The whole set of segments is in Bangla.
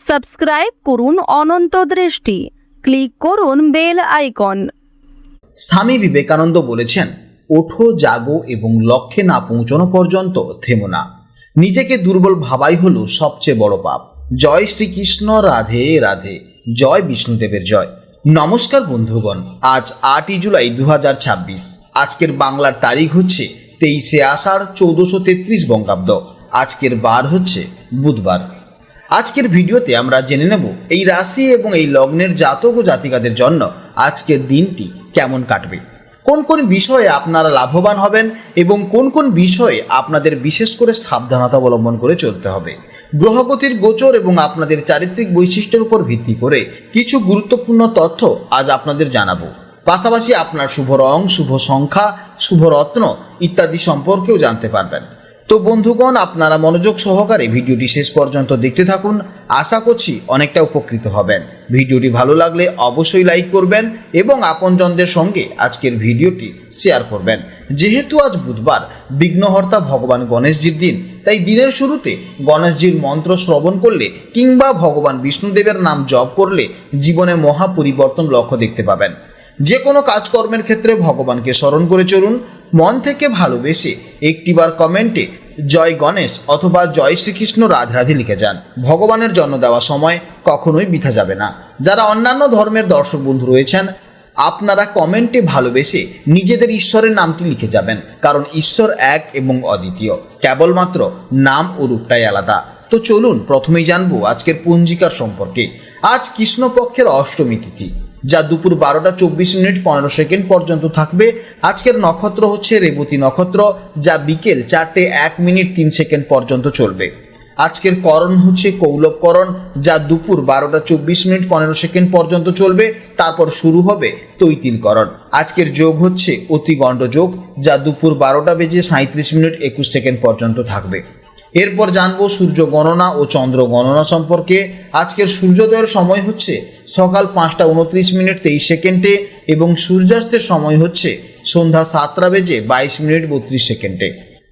সাবস্ক্রাইব করুন অনন্ত দৃষ্টি, ক্লিক করুন বেল আইকন। স্বামী বিবেকানন্দ বলেছেন, ওঠো, জাগো এবং লক্ষ্যে না পৌঁছানো পর্যন্ত থেমো না। নিজেকে দুর্বল ভাবাই হলো সবচেয়ে বড় পাপ। জয় শ্রীকৃষ্ণ, রাধে রাধে, জয় বিষ্ণুদেবের জয়। নমস্কার বন্ধুগণ, আজ 8ই জুলাই 2026। আজকের বাংলার তারিখ হচ্ছে 23শে আষাঢ় 1433 বঙ্গাব্দ। আজকের বার হচ্ছে বুধবার। আজকের ভিডিওতে আমরা জেনে নেব এই রাশি এবং এই লগ্নের জাতক ও জাতিকাদের জন্য আজকের দিনটি কেমন কাটবে, কোন কোন বিষয়ে আপনারা লাভবান হবেন এবং কোন কোন বিষয়ে আপনাদের বিশেষ করে সাবধানতা অবলম্বন করে চলতে হবে। গ্রহগতির গোচর এবং আপনাদের চারিত্রিক বৈশিষ্ট্যের উপর ভিত্তি করে কিছু গুরুত্বপূর্ণ তথ্য আজ আপনাদের জানাবো। পাশাপাশি আপনার শুভ রং, শুভ সংখ্যা, শুভ রত্ন ইত্যাদি সম্পর্কেও জানতে পারবেন। তো বন্ধুগণ, আপনারা মনোযোগ সহকারে ভিডিওটি শেষ পর্যন্ত দেখতে থাকুন। আশা করছি অনেকটা উপকৃত হবেন। ভিডিওটি ভালো লাগলে অবশ্যই লাইক করবেন এবং আপনজনদের সঙ্গে আজকের ভিডিওটি শেয়ার করবেন। যেহেতু আজ বুধবার, বিঘ্নহর্তা ভগবান গণেশজির দিন, তাই দিনের শুরুতে গণেশজির মন্ত্র শ্রবণ করলে কিংবা ভগবান বিষ্ণুদেবের নাম জপ করলে জীবনে মহা পরিবর্তন লক্ষ্য দেখতে পাবেন। যে কোনো কাজকর্মের ক্ষেত্রে ভগবানকে স্মরণ করে চলুন। মন থেকে ভালোবেসে একটিবার কমেন্টে জয় গণেশ অথবা জয় শ্রীকৃষ্ণ রাধে রাধে লিখে যান। ভগবানের জন্য দেওয়া সময় কখনোই বৃথা যাবে না। যারা অন্যান্য ধর্মের দর্শক বন্ধু রয়েছেন, আপনারা কমেন্টে ভালোবেসে নিজেদের ঈশ্বরের নামটি লিখে যাবেন, কারণ ঈশ্বর এক এবং অদ্বিতীয়, কেবলমাত্র নাম ও রূপটাই আলাদা। তো চলুন প্রথমেই জানবো আজকের পঞ্জিকার সম্পর্কে। আজ কৃষ্ণপক্ষের অষ্টমী তিথি, যা দুপুর 12টা 24 মিনিট 15 সেকেন্ড পর্যন্ত থাকবে। আজকের নক্ষত্র হচ্ছে রেবতী নক্ষত্র, যা বিকেল 4টে 1 মিনিট 3 সেকেন্ড পর্যন্ত চলবে। আজকের করণ হচ্ছে কৌলবকরণ, যা দুপুর 12টা 24 মিনিট 15 সেকেন্ড পর্যন্ত চলবে। তারপর শুরু হবে তৈতিলকরণ। আজকের যোগ হচ্ছে অতিগণ্ড যোগ, যা দুপুর 12টা বেজে 37 মিনিট 21 সেকেন্ড পর্যন্ত থাকবে। এরপর জানবো সূর্য গণনা ও চন্দ্র গণনা সম্পর্কে। আজকের সূর্যোদয়ের সময় হচ্ছে সকাল 5টা 29 মিনিট 23 সেকেন্ডে এবং সূর্যাস্তের সময় হচ্ছে সন্ধ্যা 7টা বেজে 22 মিনিট 32 সেকেন্ডে।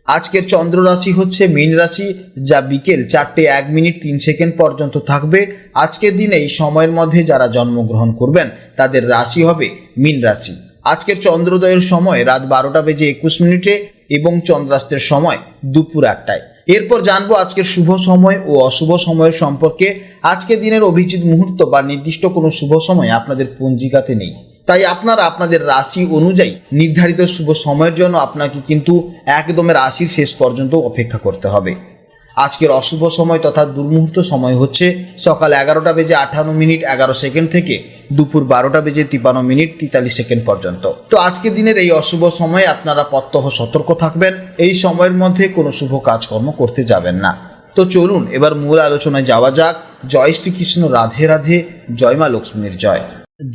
আজকের চন্দ্র রাশি হচ্ছে মীন রাশি, যা বিকেল 4টে 1 মিনিট 3 সেকেন্ড পর্যন্ত থাকবে। আজকের দিনে এই সময়ের মধ্যে যারা জন্মগ্রহণ করবেন তাদের রাশি হবে মীন রাশি। আজকের চন্দ্রোদয়ের সময় রাত 12টা বেজে 21 মিনিটে এবং চন্দ্রাস্তের সময় দুপুর 1টায়। এরপর জানবো আজকের শুভ সময় ও অশুভ সময়ের সম্পর্কে। আজকের দিনের অভিজিৎ মুহূর্ত বা নির্দিষ্ট কোনো শুভ সময় আপনাদের পঞ্জিকাতে নেই, তাই আপনারা আপনাদের রাশি অনুযায়ী নির্ধারিত শুভ সময়ের জন্য আপনাকে কিন্তু একদম রাশির শেষ পর্যন্ত অপেক্ষা করতে হবে। আজকের অশুভ সময় তথা দুর্মুহূর্ত সময় হচ্ছে সকাল 11টা বেজে 58 মিনিট 11 সেকেন্ড থেকে দুপুর 12টা বেজে 53 মিনিট 43 সেকেন্ড পর্যন্ত। তো আজকের দিনের এই অশুভ সময়ে আপনারা প্রত্যহ সতর্ক থাকবেন। এই সময়ের মধ্যে কোনো শুভ কাজকর্ম করতে যাবেন না। তো চলুন এবার মূল আলোচনায় যাওয়া যাক। জয় শ্রীকৃষ্ণ, রাধে রাধে, জয় মা লক্ষ্মীর জয়।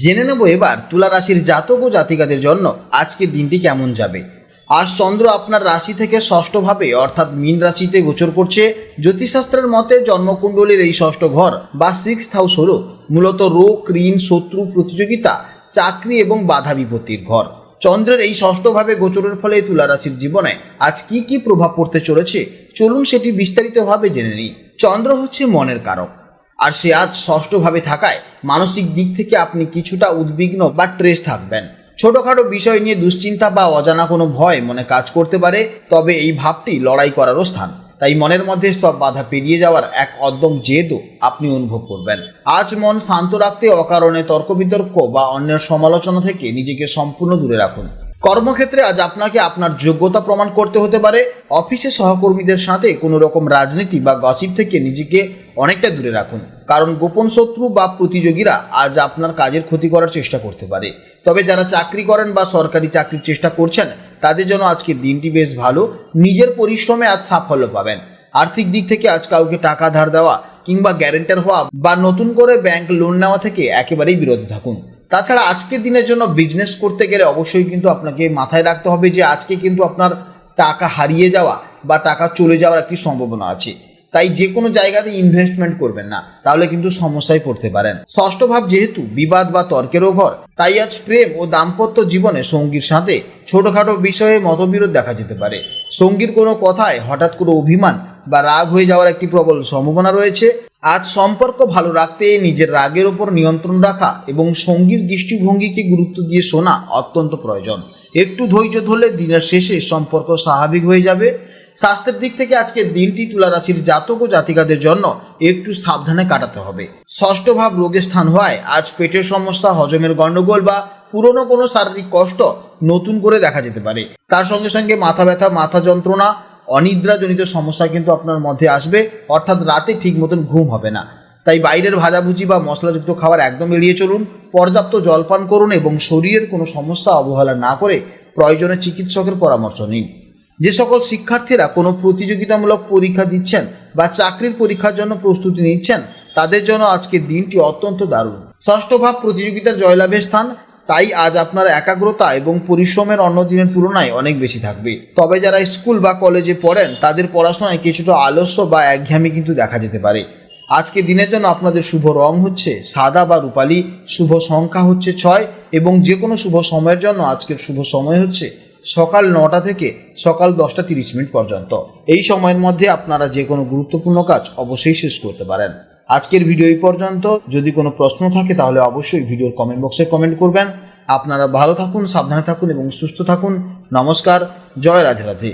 জেনে নেব এবার তুলা রাশির জাতক ও জাতিকাদের জন্য আজকের দিনটি কেমন যাবে। আজ চন্দ্র আপনার রাশি থেকে ষষ্ঠভাবে অর্থাৎ মীন রাশিতে গোচর করছে। জ্যোতিষশাস্ত্রের মতে জন্মকুণ্ডলীর এই ষষ্ঠ ঘর বা 6th হাউস হল মূলত রোগ, ঋণ, শত্রু, প্রতিযোগিতা, চাকরি এবং বাধা বিপত্তির ঘর। চন্দ্রের এই ষষ্ঠভাবে গোচরের ফলে তুলা রাশির জীবনে আজ কি কি প্রভাব পড়তে চলেছে চলুন সেটি বিস্তারিতভাবে জেনে নিই। চন্দ্র হচ্ছে মনের কারক, আর সে আজ ষষ্ঠভাবে থাকায় মানসিক দিক থেকে আপনি কিছুটা উদ্বিগ্ন বা ট্রেস থাকবেন। ছোটখাটো বিষয় নিয়ে দুশ্চিন্তা বা অজানা কোনো ভয় মনে কাজ করতে পারে, তবে এই ভাবটি লড়াই করারও স্থান। তাই মনের মধ্যে সব বাধা পেরিয়ে যাওয়ার এক অদ্যম জেদও আপনি অনুভব করবেন। আজ মন শান্ত রাখতে অকারণে তর্ক বিতর্ক বা অন্যের সমালোচনা থেকে নিজেকে সম্পূর্ণ দূরে রাখুন। কর্মক্ষেত্রে আজ আপনাকে আপনার যোগ্যতা প্রমাণ করতে হতে পারে। অফিসে সহকর্মীদের সাথে কোনো রকম রাজনীতি বা গসিপ থেকে নিজেকে অনেকটা দূরে রাখুন, কারণ গোপন শত্রু বা প্রতিযোগীরা আজ আপনার কাজের ক্ষতি করার চেষ্টা করতে পারে। তবে যারা চাকরি করেন বা সরকারি চাকরির চেষ্টা করছেন তাদের জন্য আজকের দিনটি বেশ ভালো। নিজের পরিশ্রমে আজ সাফল্য পাবেন। আর্থিক দিক থেকে আজ কাউকে টাকা ধার দেওয়া কিংবা গ্যারেন্টার হওয়া বা নতুন করে ব্যাংক লোন নেওয়া থেকে একেবারেই বিরত থাকুন। তাছাড়া আজকের দিনের জন্য বিজনেস করতে গেলে অবশ্যই কিন্তু আপনাকে মাথায় রাখতে হবে যে আজকে কিন্তু আপনার টাকা হারিয়ে যাওয়া বা টাকা চলে যাওয়ার একটি সম্ভাবনা আছে। তাই যে কোনো জায়গাতে ইনভেস্টমেন্ট করবেন না, তাহলে কিন্তু সমস্যায় পড়তে পারেন। ষষ্ঠ ভাব যেহেতু বিবাদ বা তর্কেরও ঘর, তাই আজ প্রেম ও দাম্পত্য জীবনে সঙ্গীর সাথে ছোটখাটো বিষয়ে মতবিরোধ দেখা যেতে পারে। সঙ্গীর কোনো কথায় হঠাৎ করে অভিমান বা রাগ হয়ে যাওয়ার একটি প্রবল সম্ভাবনা রয়েছে। আজ সম্পর্ক ভালো রাখতে নিজের রাগের উপর নিয়ন্ত্রণ রাখা এবং সঙ্গীর দৃষ্টিভঙ্গিকে গুরুত্ব দিয়ে শোনা অত্যন্ত প্রয়োজন। একটু ধৈর্য ধরলে দিনের শেষে সম্পর্ক স্বাভাবিক হয়ে যাবে। স্বাস্থ্যের দিক থেকে আজকের দিনটি তুলা রাশির জাতক ও জাতিকাদের জন্য একটু সাবধানে কাটাতে হবে। ষষ্ঠ ভাব রোগের স্থান হওয়ায় আজ পেটের সমস্যা, হজমের গণ্ডগোল বা পুরনো কোনো শারীরিক কষ্ট নতুন করে দেখা যেতে পারে। তার সঙ্গে সঙ্গে মাথা ব্যথা, মাথা যন্ত্রণা, অনিদ্রাজনিত সমস্যা কিন্তু আপনার মধ্যে আসবে, অর্থাৎ রাতে ঠিক মতন ঘুম হবে না। তাই বাইরের ভাজাভুজি বা মশলাযুক্ত খাবার একদম এড়িয়ে চলুন, পর্যাপ্ত জলপান করুন এবং শরীরের কোনো সমস্যা অবহেলা না করে প্রয়োজনে চিকিৎসকের পরামর্শ নিন। যে সকল শিক্ষার্থীরা কোনো প্রতিযোগিতামূলক পরীক্ষা দিচ্ছেন বা চাকরির পরীক্ষার জন্য প্রস্তুতি নিচ্ছেন, তাদের জন্য আজকের দিনটি অত্যন্ত দারুণ। ষষ্ঠ ভাব প্রতিযোগিতার জয়লাভের স্থান, তাই আজ আপনার একাগ্রতা এবং পরিশ্রমের অন্য দিনের তুলনায় অনেক বেশি থাকবে। তবে যারা স্কুল বা কলেজে পড়েন তাদের পড়াশোনায় কিছুটা আলস্য বা একঘেয়েমি কিন্তু দেখা যেতে পারে। আজকে দিনের জন্য আপনাদের শুভ রং হচ্ছে সাদা বা রূপালী, শুভ সংখ্যা হচ্ছে 6 এবং যে কোনো শুভ সময়ের জন্য আজকের শুভ সময় হচ্ছে সকাল 9টা থেকে সকাল 10টা 30 মিনিট পর্যন্ত। এই সময়ের মধ্যে আপনারা যে কোনো গুরুত্বপূর্ণ কাজ অবশ্যই শেষ করতে পারেন। আজকের ভিডিও এই পর্যন্ত। যদি কোনো প্রশ্ন থাকে তাহলে অবশ্যই ভিডিওর কমেন্ট বক্সে কমেন্ট করবেন। আপনারা ভালো থাকুন, সাবধানে থাকুন এবং সুস্থ থাকুন। নমস্কার, জয় রাধে রাধে।